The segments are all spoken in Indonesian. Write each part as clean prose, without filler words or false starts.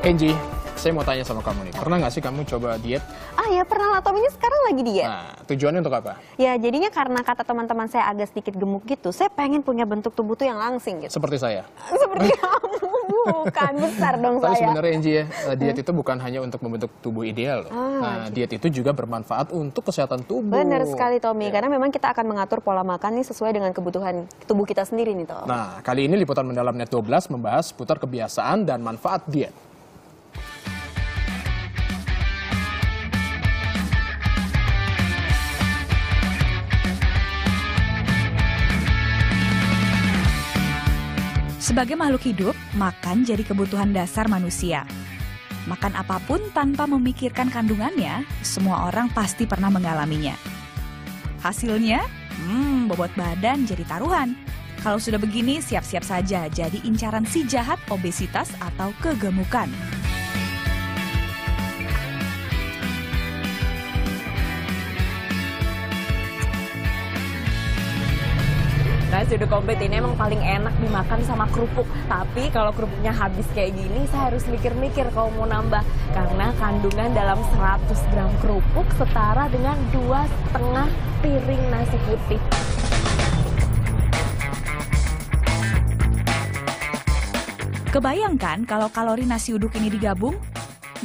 Kenji, saya mau tanya sama kamu nih, pernah nggak sih kamu coba diet? Ah ya pernah lah, Tom, ini sekarang lagi diet. Nah, tujuannya untuk apa? Ya jadinya karena kata teman-teman saya agak sedikit gemuk gitu, saya pengen punya bentuk tubuh tuh yang langsing gitu. Seperti saya. Seperti kamu, bukan besar dong Tapi saya. sebenarnya Kenji ya, diet itu bukan hanya untuk membentuk tubuh ideal loh. Nah, diet itu juga bermanfaat untuk kesehatan tubuh. Benar sekali Tommy, karena memang kita akan mengatur pola makan nih sesuai dengan kebutuhan tubuh kita sendiri nih Tom. Nah, kali ini Liputan Mendalam Net 12 membahas seputar kebiasaan dan manfaat diet. Sebagai makhluk hidup, makan jadi kebutuhan dasar manusia. Makan apapun tanpa memikirkan kandungannya, semua orang pasti pernah mengalaminya. Hasilnya, bobot badan jadi taruhan. Kalau sudah begini, siap-siap saja jadi incaran si jahat obesitas atau kegemukan. Nasi uduk komplit ini emang paling enak dimakan sama kerupuk. Tapi kalau kerupuknya habis kayak gini, saya harus mikir-mikir kalau mau nambah. Karena kandungan dalam 100 gram kerupuk setara dengan 2,5 piring nasi putih. Kebayangkan kalau kalori nasi uduk ini digabung?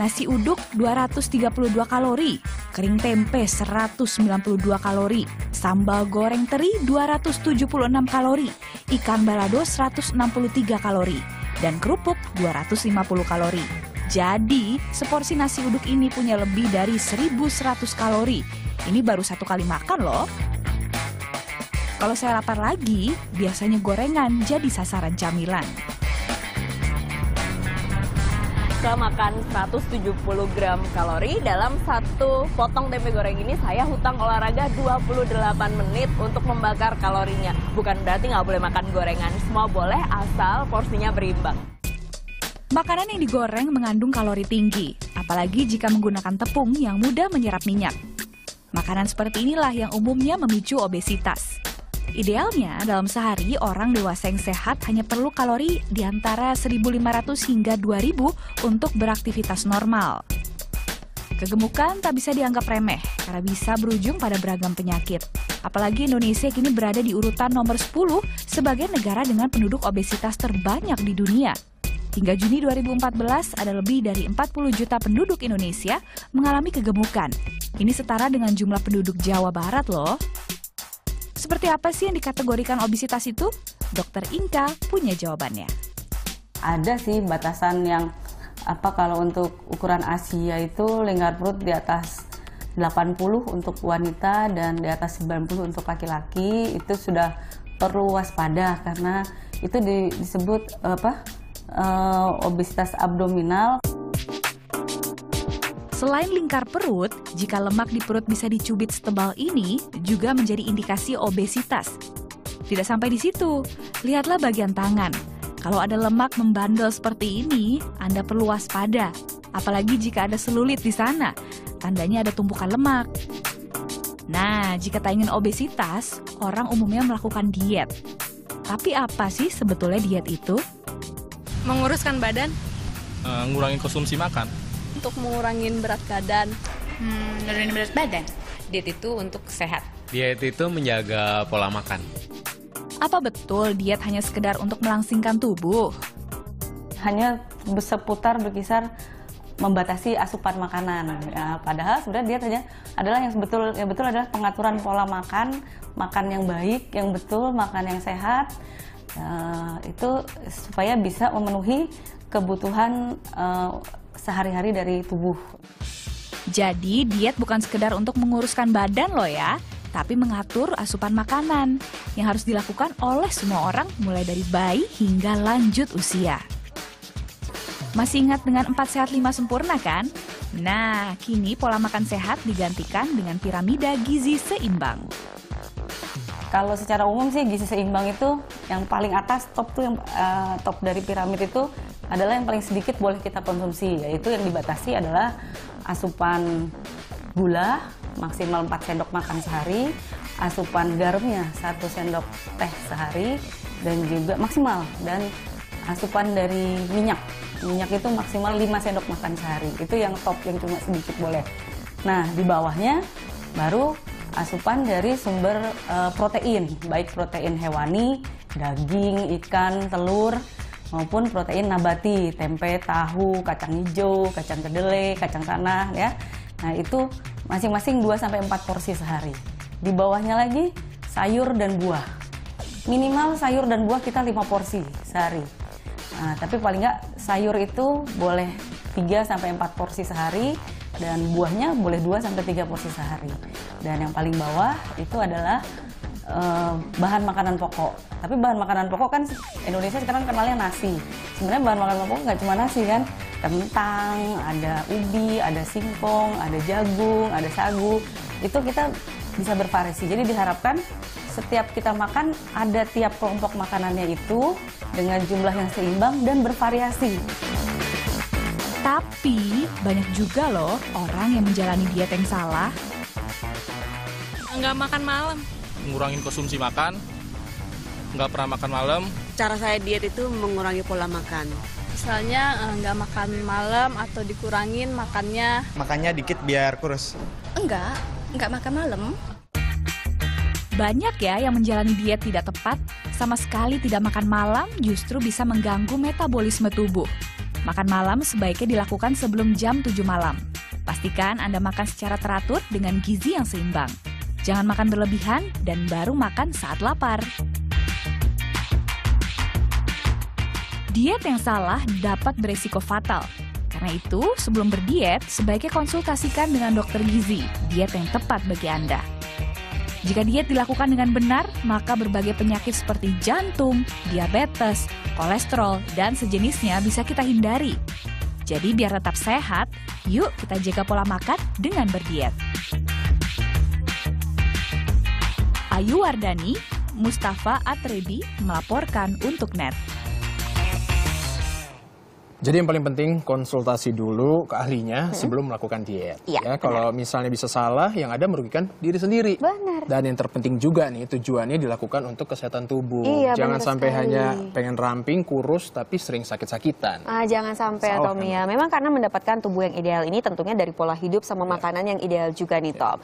Nasi uduk 232 kalori, kering tempe 192 kalori, sambal goreng teri 276 kalori, ikan balado 163 kalori, dan kerupuk 250 kalori. Jadi, seporsi nasi uduk ini punya lebih dari 1.100 kalori. Ini baru satu kali makan loh. Kalau saya lapar lagi, biasanya gorengan jadi sasaran camilan. Setelah makan 170 gram kalori dalam satu potong tempe goreng ini, saya hutang olahraga 28 menit untuk membakar kalorinya. Bukan berarti nggak boleh makan gorengan, semua boleh asal porsinya berimbang. Makanan yang digoreng mengandung kalori tinggi, apalagi jika menggunakan tepung yang mudah menyerap minyak. Makanan seperti inilah yang umumnya memicu obesitas. Idealnya, dalam sehari orang dewasa yang sehat hanya perlu kalori di antara 1.500 hingga 2.000 untuk beraktivitas normal. Kegemukan tak bisa dianggap remeh karena bisa berujung pada beragam penyakit. Apalagi Indonesia kini berada di urutan nomor 10 sebagai negara dengan penduduk obesitas terbanyak di dunia. Hingga Juni 2014, ada lebih dari 40 juta penduduk Indonesia mengalami kegemukan. Ini setara dengan jumlah penduduk Jawa Barat loh. Seperti apa sih yang dikategorikan obesitas itu? Dokter Inka punya jawabannya. Ada sih batasan yang kalau untuk ukuran Asia itu lingkar perut di atas 80 untuk wanita dan di atas 90 untuk laki-laki, itu sudah perlu waspada karena itu disebut obesitas abdominal. Selain lingkar perut, jika lemak di perut bisa dicubit setebal ini juga menjadi indikasi obesitas. Tidak sampai di situ, lihatlah bagian tangan. Kalau ada lemak membandel seperti ini, Anda perlu waspada. Apalagi jika ada selulit di sana, tandanya ada tumpukan lemak. Nah, jika tak ingin obesitas, orang umumnya melakukan diet. Tapi apa sih sebetulnya diet itu? Menguruskan badan. Ngurangin konsumsi makan. Untuk mengurangin berat badan. Nurunin berat badan. Diet itu untuk sehat. Diet itu menjaga pola makan. Apa betul diet hanya sekedar untuk melangsingkan tubuh? Hanya seputar berkisar membatasi asupan makanan. Ya, padahal sebenarnya diet hanya adalah yang betul adalah pengaturan pola makan, makan yang baik, yang betul, makan yang sehat. Itu supaya bisa memenuhi kebutuhan sehari-hari dari tubuh. Jadi diet bukan sekedar untuk menguruskan badan loh ya, tapi mengatur asupan makanan yang harus dilakukan oleh semua orang mulai dari bayi hingga lanjut usia. Masih ingat dengan 4 sehat 5 sempurna kan? Nah, kini pola makan sehat digantikan dengan piramida gizi seimbang. Kalau secara umum sih gizi seimbang itu yang paling atas top dari piramid itu adalah yang paling sedikit boleh kita konsumsi, yaitu yang dibatasi adalah asupan gula maksimal 4 sendok makan sehari, asupan garamnya 1 sendok teh sehari dan juga maksimal, dan asupan dari minyak. Minyak itu maksimal 5 sendok makan sehari. Itu yang top, yang cuma sedikit boleh. Nah, di bawahnya baru asupan dari sumber protein, baik protein hewani, daging, ikan, telur, maupun protein nabati, tempe, tahu, kacang hijau, kacang kedelai, kacang tanah ya. Nah, itu masing-masing 2-4 porsi sehari. Di bawahnya lagi sayur dan buah. Minimal sayur dan buah kita 5 porsi sehari. Nah, tapi paling nggak sayur itu boleh 3-4 porsi sehari, dan buahnya boleh 2-3 porsi sehari. Dan yang paling bawah itu adalah bahan makanan pokok. Tapi bahan makanan pokok kan Indonesia sekarang kenalnya nasi. Sebenarnya bahan makanan pokok nggak cuma nasi kan, kentang, ada ubi, ada singkong, ada jagung, ada sagu. Itu kita bisa bervariasi. Jadi diharapkan setiap kita makan ada tiap kelompok makanannya itu dengan jumlah yang seimbang dan bervariasi. Tapi banyak juga loh orang yang menjalani diet yang salah. Nggak makan malam. Ngurangin konsumsi makan, nggak pernah makan malam. Cara saya diet itu mengurangi pola makan. Misalnya nggak makan malam atau dikurangin makannya. Makannya dikit biar kurus. Enggak makan malam. Banyak ya yang menjalani diet tidak tepat, sama sekali tidak makan malam justru bisa mengganggu metabolisme tubuh. Makan malam sebaiknya dilakukan sebelum jam 7 malam. Pastikan Anda makan secara teratur dengan gizi yang seimbang. Jangan makan berlebihan dan baru makan saat lapar. Diet yang salah dapat beresiko fatal. Karena itu, sebelum berdiet, sebaiknya konsultasikan dengan dokter gizi, diet yang tepat bagi Anda. Jika diet dilakukan dengan benar, maka berbagai penyakit seperti jantung, diabetes, kolesterol, dan sejenisnya bisa kita hindari. Jadi biar tetap sehat, yuk kita jaga pola makan dengan berdiet. Ayu Wardani, Mustafa Atrebi melaporkan untuk NET. Jadi yang paling penting konsultasi dulu ke ahlinya sebelum melakukan diet. Iya, kalau misalnya bisa salah, yang ada merugikan diri sendiri. Benar. Dan yang terpenting juga nih, tujuannya dilakukan untuk kesehatan tubuh. Iya, jangan benar sampai sekali. hanya pengen ramping, kurus, tapi sering sakit-sakitan. Jangan sampai Salah, Tom ya. Memang karena mendapatkan tubuh yang ideal ini tentunya dari pola hidup sama makanan yang ideal juga nih Tom.